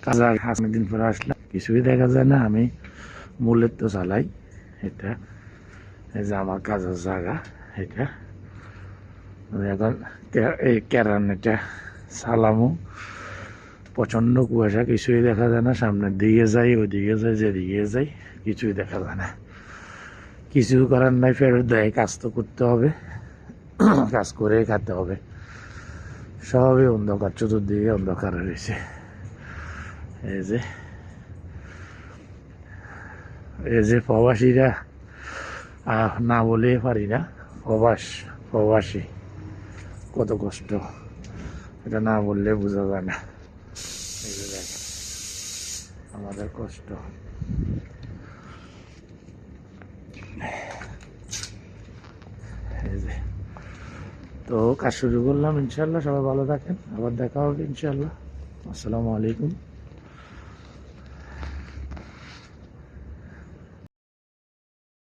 কাজা অনেকদিন পরে আসলাম, কিছুই দেখা যায় না। আমি মূলের তো চালাই। এটা এই যে আমার কাজের জায়গা। এটা এখন এই কেরানিটা সালামু, প্রচন্ড কুয়াশা, কিছুই দেখা যায় না। সামনের দিকে যাই, ওইদিকে যাই, যেদিকে যাই কিছুই দেখা যায় না। কিছু করার নাই, ফেরত দেয়। কাজ তো করতে হবে, কাজ করে খেতে হবে। সবই অন্ধকার, চতুর্দিকে অন্ধকার রয়েছে। এই যে প্রবাসীরা, না বলে পারি না। প্রবাসী কত কষ্ট, এটা না বললে বোঝা যায় না। এই যে দেখেন আমাদের কষ্ট। এই যে তো কাজ শুরু করলাম। ইনশাল্লাহ সবাই ভালো থাকেন, আবার দেখা হবে ইনশাল্লাহ। আসসালামু আলাইকুম।